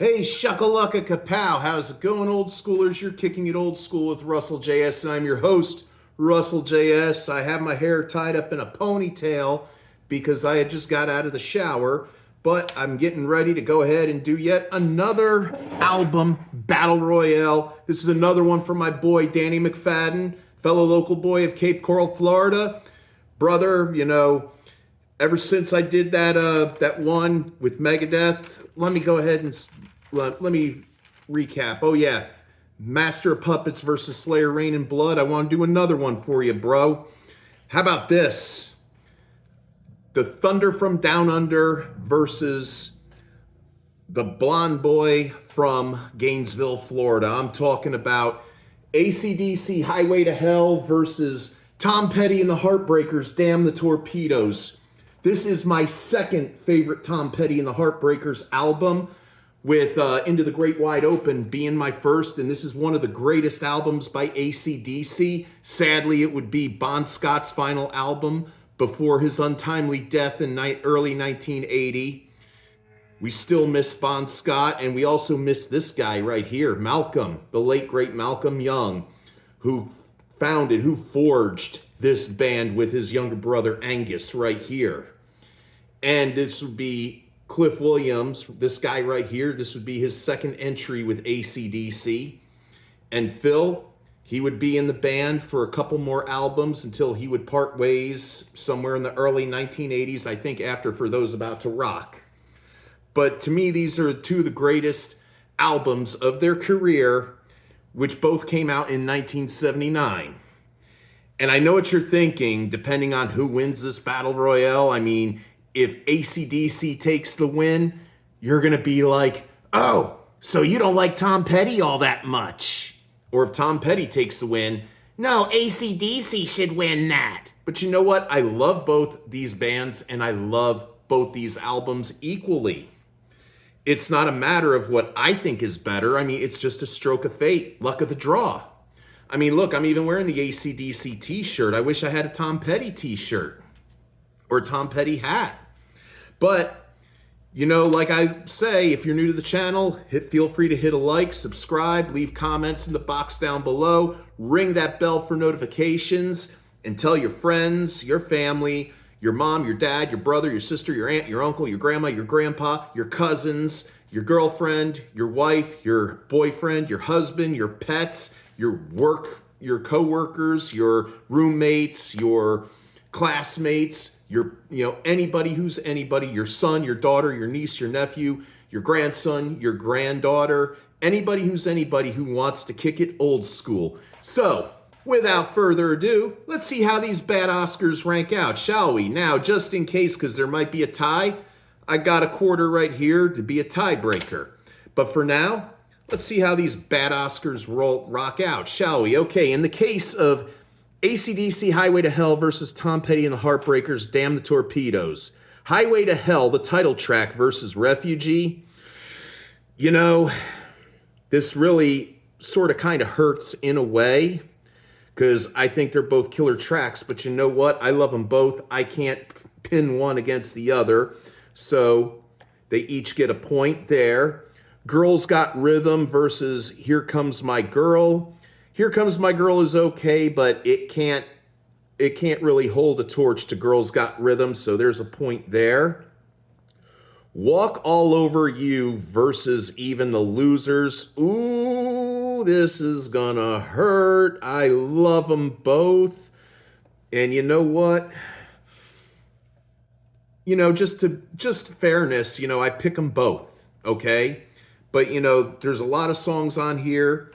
Hey, shuckalugga kapow, how's it going, old schoolers? You're kicking it old school with Russell JS, and I'm your host, Russell JS. I have my hair tied up in a ponytail because I had just got out of the shower, but I'm getting ready to go ahead and do yet another album battle royale. This is another one from my boy, Danny McFadden, fellow local boy of Cape Coral, Florida. Brother, ever since I did that one with Megadeth, let me go ahead and let me recap. Oh yeah, Master of Puppets versus Slayer, Rain and Blood. I want to do another one for you, bro. How about this? The Thunder from Down Under versus the Blonde Boy from Gainesville, Florida. I'm talking about AC/DC Highway to Hell versus Tom Petty and the Heartbreakers, Damn the Torpedoes. This is my second favorite Tom Petty and the Heartbreakers album, with Into the Great Wide Open being my first, and this is one of the greatest albums by AC/DC. Sadly, it would be Bon Scott's final album before his untimely death in early 1980. We still miss Bon Scott, and we also miss this guy right here, Malcolm, the late great Malcolm Young, who forged this band with his younger brother Angus right here. And this would be Cliff Williams, this guy right here. This would be his second entry with AC/DC. And Phil, he would be in the band for a couple more albums until he would part ways somewhere in the early 1980s, I think, after For Those About to Rock. But to me, these are two of the greatest albums of their career, which both came out in 1979. And I know what you're thinking, depending on who wins this battle royale. I mean, if AC/DC takes the win, you're going to be like, oh, so you don't like Tom Petty all that much. Or if Tom Petty takes the win, no, AC/DC should win that. But you know what? I love both these bands and I love both these albums equally. It's not a matter of what I think is better. I mean, it's just a stroke of fate, luck of the draw. I mean, look, I'm even wearing the AC/DC t-shirt. I wish I had a Tom Petty t-shirt or a Tom Petty hat. But, like I say, if you're new to the channel, feel free to hit a like, subscribe, leave comments in the box down below, ring that bell for notifications, and tell your friends, your family, your mom, your dad, your brother, your sister, your aunt, your uncle, your grandma, your grandpa, your cousins, your girlfriend, your wife, your boyfriend, your husband, your pets, your co-workers, your roommates, your classmates, anybody who's anybody, your son, your daughter, your niece, your nephew, your grandson, your granddaughter, anybody who's anybody who wants to kick it old school. So, without further ado, let's see how these bad Oscars rank out, shall we? Now, just in case, because there might be a tie, I got a quarter right here to be a tiebreaker. But for now, let's see how these bad Oscars rock out, shall we? Okay, in the case of AC/DC Highway to Hell versus Tom Petty and the Heartbreakers, Damn the Torpedoes. Highway to Hell, the title track, versus Refugee. This really sort of kind of hurts in a way, because I think they're both killer tracks, but you know what? I love them both. I can't pin one against the other, so they each get a point there. Girls Got Rhythm versus Here Comes My Girl. Here Comes My Girl is okay, but it can't really hold a torch to Girls Got Rhythm, so there's a point there. Walk All Over You versus Even the Losers. Ooh, this is gonna hurt. I love them both. And you know what? Just fairness, I pick them both, okay? But, there's a lot of songs on here.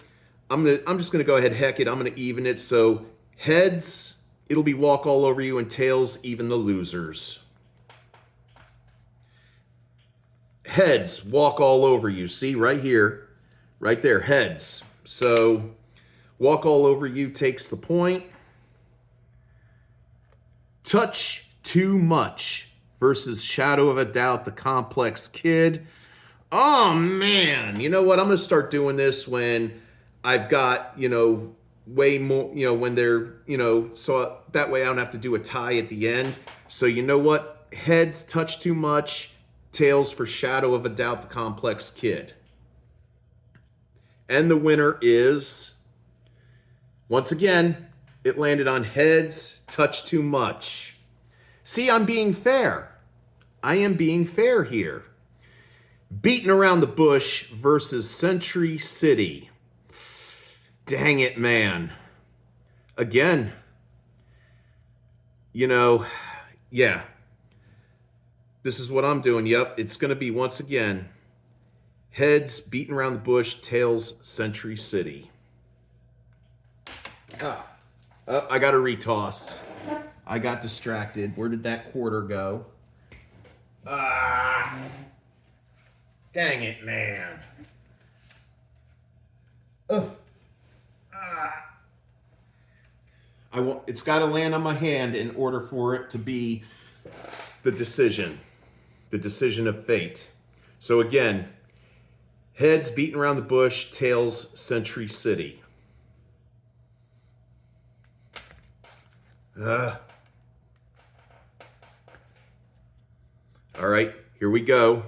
I'm just gonna go ahead, heck it, I'm gonna even it. So heads, it'll be Walk All Over You, and tails, Even the Losers. Heads, Walk All Over You. See, right here, right there, heads. So Walk All Over You takes the point. Touch Too Much versus Shadow of a Doubt, the Complex Kid. Oh man, you know what? I'm gonna start doing this when I've got, way more, when they're, so that way I don't have to do a tie at the end. So you know what? Heads, Touch Too Much. Tails for Shadow of a Doubt, the Complex Kid. And the winner is, once again, it landed on heads, touch too much. See, I'm being fair. I am being fair here. Beating around the bush versus Century City. Dang it, man. Again, yeah. This is what I'm doing. Yep, it's going to be, once again, heads, beating around the bush, tails, Century City. I got to retoss. I got distracted. Where did that quarter go? Dang it, man. It's got to land on my hand in order for it to be the decision of fate. So again, heads, beating around the bush, tails, Century City. All right, here we go.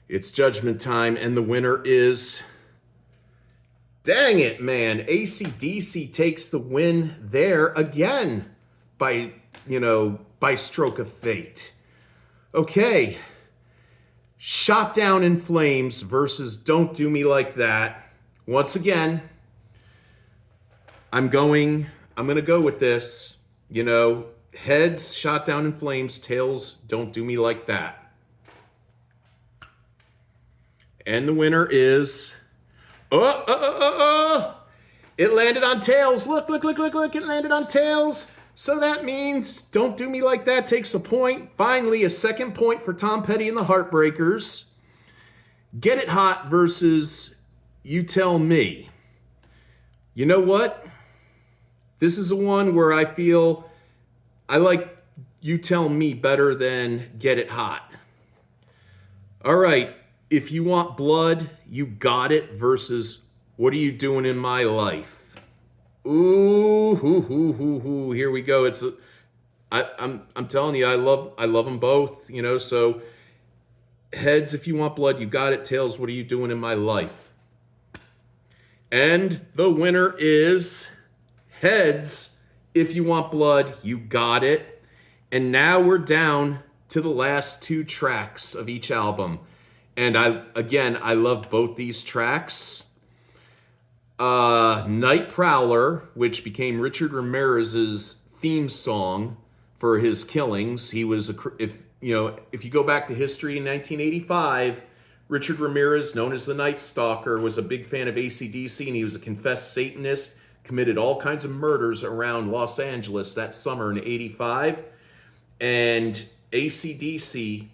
It's judgment time, and the winner is, dang it, man, AC/DC takes the win there again by stroke of fate. Okay, Shot Down in Flames versus Don't Do Me Like That. Once again, I'm going to go with this. Heads, Shot Down in Flames, tails, Don't Do Me Like That. And the winner is, it landed on tails. Look, it landed on tails. So that means Don't Do Me Like That takes a point. Finally, a second point for Tom Petty and the Heartbreakers. Get It Hot versus You Tell Me. You know what? This is the one where I feel I like You Tell Me better than Get It Hot. All right. If You Want Blood, You Got It versus What Are You Doing in My Life? Ooh, here we go. I'm telling you, I love them both, so heads, If You Want Blood, You Got It. Tails, What Are You Doing in My Life? And the winner is heads, If You Want Blood, You Got It. And now we're down to the last two tracks of each album. And I love both these tracks. Night Prowler, which became Richard Ramirez's theme song for his killings. He was if you go back to history in 1985, Richard Ramirez, known as the Night Stalker, was a big fan of AC/DC, and he was a confessed Satanist, committed all kinds of murders around Los Angeles that summer in 85. And AC/DC,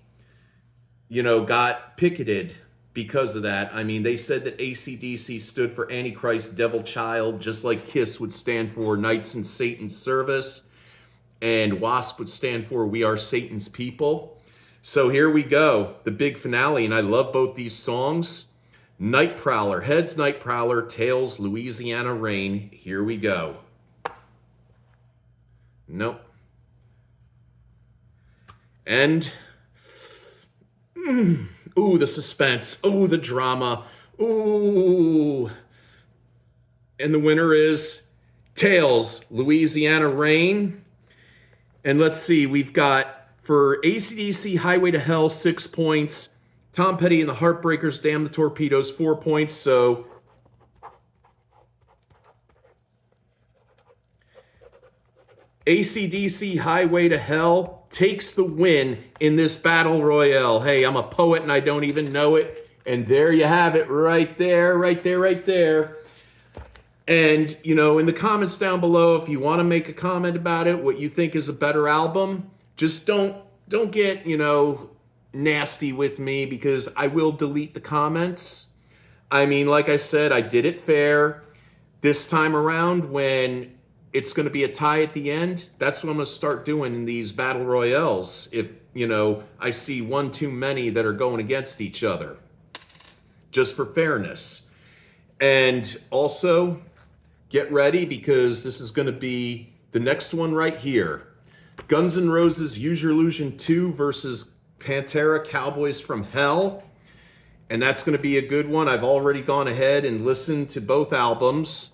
got picketed because of that. I mean, they said that AC/DC stood for Antichrist, Devil Child, just like KISS would stand for Knights in Satan's Service, and WASP would stand for We Are Satan's People. So here we go, the big finale, and I love both these songs. Night Prowler, heads, Night Prowler, tails, Louisiana Rain. Here we go. Nope. And ooh, the suspense. Ooh, the drama. Ooh. And the winner is tails, Louisiana Rain. And let's see, we've got for AC/DC Highway to Hell, 6 points. Tom Petty and the Heartbreakers, Damn the Torpedoes, 4 points. So AC/DC Highway to Hell takes the win in this battle royale. Hey, I'm a poet and I don't even know it. And there you have it, right there. And, in the comments down below, if you want to make a comment about it, what you think is a better album, just don't get, nasty with me, because I will delete the comments. I mean, like I said, I did it fair. This time around, when it's going to be a tie at the end, that's what I'm going to start doing in these battle royales. If, I see one too many that are going against each other, just for fairness. And also, get ready, because this is going to be the next one right here. Guns N' Roses Use Your Illusion 2 versus Pantera Cowboys from Hell. and that's going to be a good one. I've already gone ahead and listened to both albums,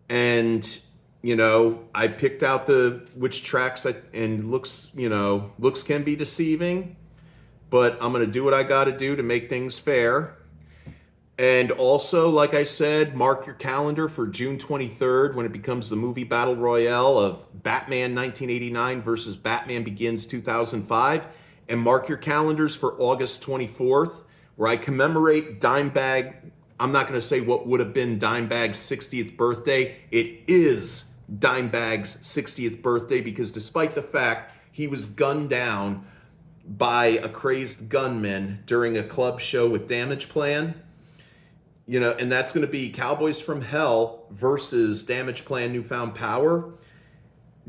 and I picked out which tracks and looks can be deceiving, but I'm going to do what I got to do to make things fair. And also, like I said, mark your calendar for June 23rd when it becomes the movie battle royale of Batman 1989 versus Batman Begins 2005. And mark your calendars for August 24th, where I commemorate Dimebag. I'm not going to say what would have been Dimebag's 60th birthday. It is Dimebag's 60th birthday, because despite the fact he was gunned down by a crazed gunman during a club show with Damage Plan, and that's going to be Cowboys from Hell versus Damage Plan Newfound Power.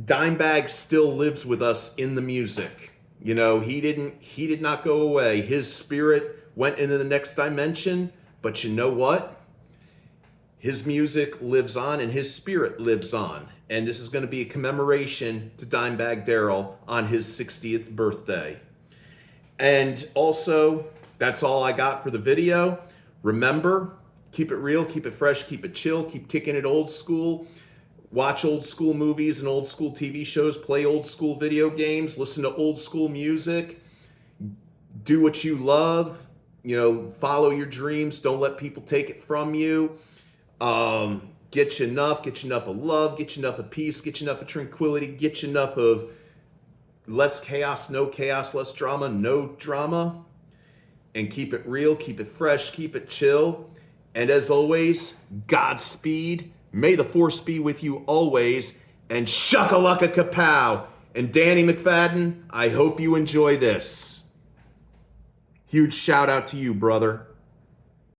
Dimebag still lives with us in the music. He did not go away. His spirit went into the next dimension, but you know what? His music lives on and his spirit lives on. And this is going to be a commemoration to Dimebag Darrell on his 60th birthday. And also, that's all I got for the video. Remember, keep it real, keep it fresh, keep it chill, keep kicking it old school. Watch old school movies and old school TV shows, play old school video games, listen to old school music, do what you love, follow your dreams, don't let people take it from you. Get you enough of love, get you enough of peace, get you enough of tranquility, get you enough of less chaos, less drama, no drama. And keep it real, keep it fresh, keep it chill. And as always, Godspeed. May the force be with you always. And shakalaka kapow. And Danny McFadden, I hope you enjoy this. Huge shout out to you, brother.